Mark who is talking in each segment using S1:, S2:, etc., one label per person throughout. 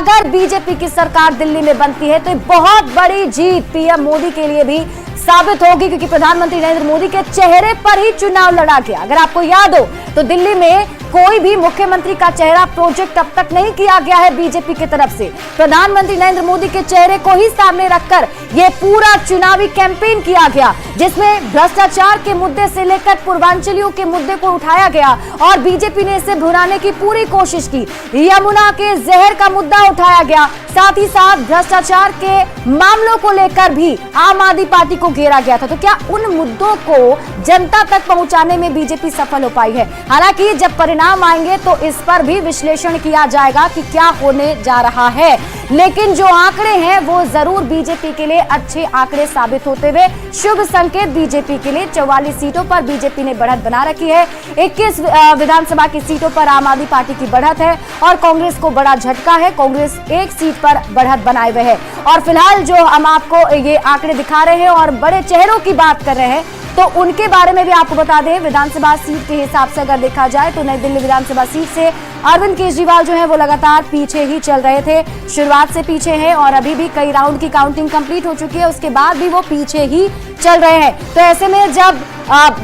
S1: अगर बीजेपी की सरकार दिल्ली में बनती है तो बहुत बड़ी जीत पीएम मोदी के लिए भी साबित होगी, क्योंकि प्रधानमंत्री नरेंद्र मोदी के चेहरे पर ही चुनाव लड़ा गया। अगर आपको याद हो तो दिल्ली में कोई भी मुख्यमंत्री का चेहरा प्रोजेक्ट अब तक नहीं किया गया है बीजेपी की तरफ से। प्रधानमंत्री नरेंद्र मोदी के चेहरे को ही सामने रखकर यह पूरा चुनावी कैंपेन किया गया, जिसमें भ्रष्टाचार के मुद्दे से लेकर पूर्वांचलियों के मुद्दे को उठाया गया और बीजेपी ने इसे भुनाने की पूरी कोशिश की। यमुना के जहर का मुद्दा उठाया गया, साथ ही साथ भ्रष्टाचार के मामलों को लेकर भी आम आदमी पार्टी को घेरा गया था। तो क्या उन मुद्दों को जनता तक पहुंचाने में बीजेपी सफल हो पाई है? हालांकि जब परिणाम आएंगे तो इस पर भी विश्लेषण किया जाएगा कि क्या होने जा रहा है, लेकिन जो आंकड़े हैं वो जरूर बीजेपी के लिए अच्छे आंकड़े साबित होते हुए शुभ संकेत बीजेपी के लिए। 44 सीटों पर बीजेपी ने बढ़त बना रखी है, 21 विधानसभा की सीटों पर आम आदमी पार्टी की बढ़त है और कांग्रेस को बड़ा झटका है। कांग्रेस एक सीट पर बढ़त बनाए हुए है और फिलहाल जो हम आपको ये आंकड़े दिखा रहे हैं और बड़े चेहरों की बात कर रहे हैं तो उनके बारे में भी आपको बता दें। विधानसभा सीट के हिसाब से अगर देखा जाए तो नई दिल्ली विधानसभा सीट से अरविंद केजरीवाल जो है वो लगातार पीछे ही चल रहे थे, शुरुआत से पीछे हैं और अभी भी कई राउंड की काउंटिंग कंप्लीट हो चुकी है, उसके बाद भी वो पीछे ही चल रहे हैं। तो ऐसे में जब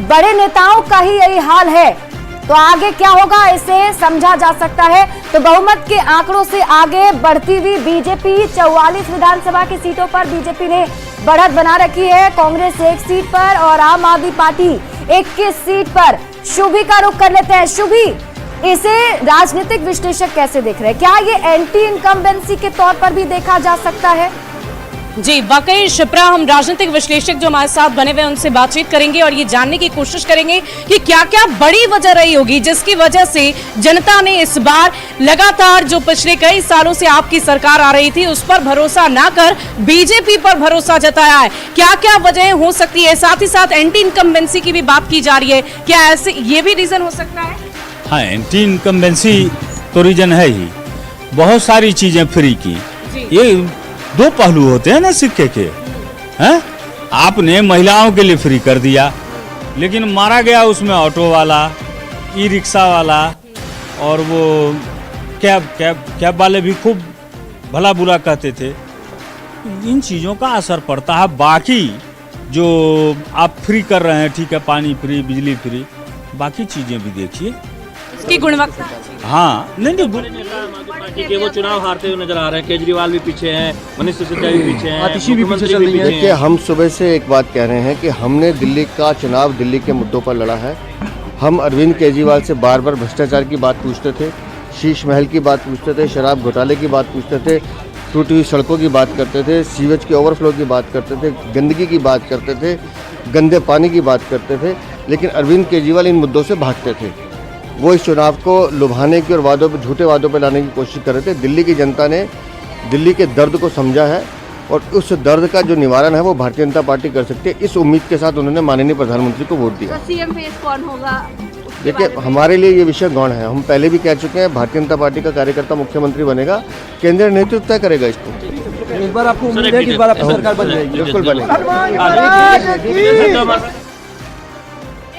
S1: बड़े नेताओं का ही यही हाल है तो आगे क्या होगा इसे समझा जा सकता है। तो बहुमत के आंकड़ों से आगे बढ़ती हुई बीजेपी 44 विधानसभा की सीटों पर बीजेपी ने बढ़त बना रखी है, कांग्रेस एक सीट पर और आम आदमी पार्टी 21 सीट पर। शुभी का रुख कर लेते हैं। शुभी, इसे राजनीतिक विश्लेषक कैसे देख रहे हैं? क्या ये एंटी इनकम्बेंसी के तौर पर भी देखा जा सकता है?
S2: जी वाकई शिप्रा, हम राजनीतिक विश्लेषक जो हमारे साथ बने हुए उनसे बातचीत करेंगे और ये जानने की कोशिश करेंगे कि क्या क्या बड़ी वजह रही होगी जिसकी वजह से जनता ने इस बार लगातार जो पिछले कई सालों से आपकी सरकार आ रही थी उस पर भरोसा ना कर बीजेपी पर भरोसा जताया है। क्या क्या वजह हो सकती है? साथ ही साथ एंटी इनकम्बेंसी की भी बात की जा रही है, क्या ऐसे ये भी रीजन हो सकता है?
S3: हाँ, एंटी इनकम्बेंसी तो रीजन है ही। बहुत सारी चीजें फ्री की, ये दो पहलू होते हैं ना सिक्के के। हैं? आपने महिलाओं के लिए फ्री कर दिया, लेकिन मारा गया उसमें ऑटो वाला, ई रिक्शा वाला और वो कैब वाले भी खूब भला बुरा कहते थे। इन चीज़ों का असर पड़ता है। बाकी जो आप फ्री कर रहे हैं, ठीक है, पानी फ्री, बिजली फ्री, बाकी चीज़ें भी देखिए,
S2: उसकी गुणवत्ता।
S3: हाँ, नहीं
S4: पार्टी के वो चुनाव हारते हुए नजर आ रहे हैं। केजरीवाल भी पीछे हैं, मनीष सिसोदिया भी पीछे हैं,
S5: आतिशी भी पीछे चल रही है। देखिए, हम सुबह से एक बात कह रहे हैं कि हमने दिल्ली का चुनाव दिल्ली के मुद्दों पर लड़ा है। हम अरविंद केजरीवाल से बार बार भ्रष्टाचार की बात पूछते थे, शीश महल की बात पूछते थे, शराब घोटाले की बात पूछते थे, टूटी हुई सड़कों की बात करते थे, सीवेज के ओवरफ्लो की बात करते थे, गंदगी की बात करते थे, गंदे पानी की बात करते थे, लेकिन अरविंद केजरीवाल इन मुद्दों से भागते थे। वो इस चुनाव को लुभाने की और वादों पे, झूठे वादों पे लाने की कोशिश कर रहे थे। दिल्ली की जनता ने दिल्ली के दर्द को समझा है और उस दर्द का जो निवारण है वो भारतीय जनता पार्टी कर सकती है। इस उम्मीद के साथ उन्होंने माननीय प्रधानमंत्री को वोट दिया।
S1: सीएम फेस कौन होगा?
S5: देखिए, हमारे लिए ये विषय गौण है। हम पहले भी कह चुके हैं, भारतीय जनता पार्टी का कार्यकर्ता मुख्यमंत्री बनेगा, केंद्रीय नेतृत्व तय करेगा इसको।
S4: इस बार आपको उम्मीद है कि इस बार आपकी सरकार बन जाएगी?
S5: बिल्कुल बनेगी।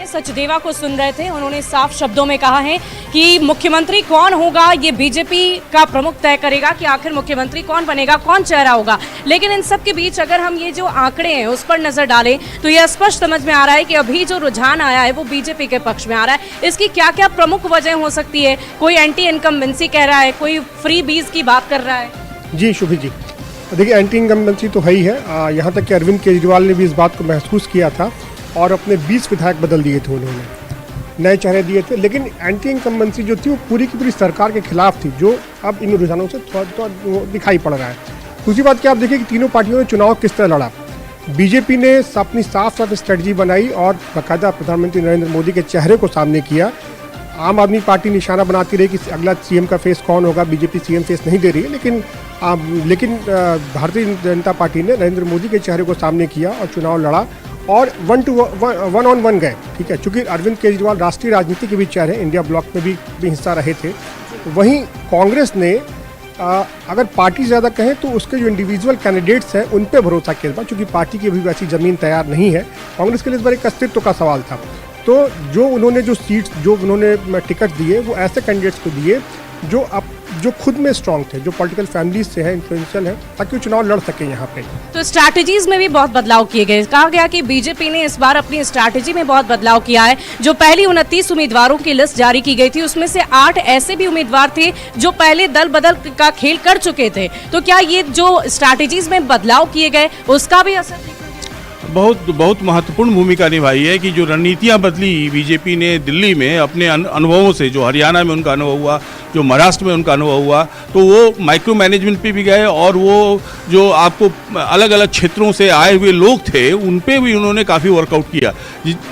S2: सचदेवा को सुन रहे थे, उन्होंने साफ शब्दों में कहा है कि मुख्यमंत्री कौन होगा ये बीजेपी का प्रमुख तय करेगा कि आखिर मुख्यमंत्री कौन बनेगा, कौन चेहरा होगा। लेकिन इन सब के बीच अगर हम ये जो आंकड़े हैं उस पर नजर डालें तो यह स्पष्ट समझ में आ रहा है कि अभी जो रुझान आया है वो बीजेपी के पक्ष में आ रहा है। इसकी क्या क्या प्रमुख वजह हो सकती है? कोई एंटी इनकम्बेंसी कह रहा है, कोई फ्री बीज की बात कर रहा है।
S6: जी शुभी जी, देखिए, एंटी इनकम्बेंसी तो है ही है। यहाँ तक कि अरविंद केजरीवाल ने भी इस बात को महसूस किया था और अपने 20 विधायक बदल दिए थे, उन्होंने नए चेहरे दिए थे। लेकिन एंटी इनकम्बेंसी जो थी वो पूरी की पूरी सरकार के खिलाफ थी, जो अब इन रुझानों से थोड़ा दिखाई पड़ रहा है। दूसरी बात क्या, आप देखिए कि तीनों पार्टियों ने चुनाव किस तरह लड़ा। बीजेपी ने अपनी साफ स्ट्रेटजी बनाई और बाकायदा प्रधानमंत्री नरेंद्र मोदी के चेहरे को सामने किया। आम आदमी पार्टी निशाना बनाती रही कि अगला सीएम का फेस कौन होगा। बीजेपी सीएम फेस नहीं दे रही है, लेकिन भारतीय जनता पार्टी ने नरेंद्र मोदी के चेहरे को सामने किया और चुनाव लड़ा और 1 on 1 गए। ठीक है, चूंकि अरविंद केजरीवाल राष्ट्रीय राजनीति के भी चेहरे इंडिया ब्लॉक में भी हिस्सा रहे थे। वहीं कांग्रेस ने अगर पार्टी ज़्यादा कहें तो उसके जो इंडिविजुअल कैंडिडेट्स हैं उन पे भरोसा किया, चूँकि पार्टी की अभी वैसी ज़मीन तैयार नहीं है। कांग्रेस के लिए इस बार एक अस्तित्व का सवाल था। तो जो उन्होंने टिकट दिए वो ऐसे कैंडिडेट्स को दिए जो खुद में स्ट्रांग थे, जो पॉलिटिकल फैमिलीज से हैं, इन्फ्लुएंशियल हैं, ताकि वो चुनाव लड़ सके यहाँ पे।
S2: तो स्ट्रैटेजीज में भी बहुत बदलाव किए गए। कहा गया कि बीजेपी ने इस बार अपनी स्ट्रैटेजी में बहुत बदलाव किया है। जो पहली 29 उम्मीदवारों की लिस्ट जारी की गई थी, उसमें से 8 ऐसे भी उम्मीदवार थे जो पहले दल बदल का खेल कर चुके थे। तो क्या ये जो स्ट्रैटेजीज में बदलाव किए गए उसका भी असर दिखा?
S7: बहुत महत्वपूर्ण भूमिका निभाई है कि जो रणनीतियां बदली बीजेपी ने दिल्ली में अपने अनुभवों से, जो हरियाणा में उनका अनुभव हुआ, जो महाराष्ट्र में उनका अनुभव हुआ, तो वो माइक्रो मैनेजमेंट पे भी गए और वो जो आपको अलग अलग क्षेत्रों से आए हुए लोग थे उन पे भी उन्होंने काफ़ी वर्कआउट किया।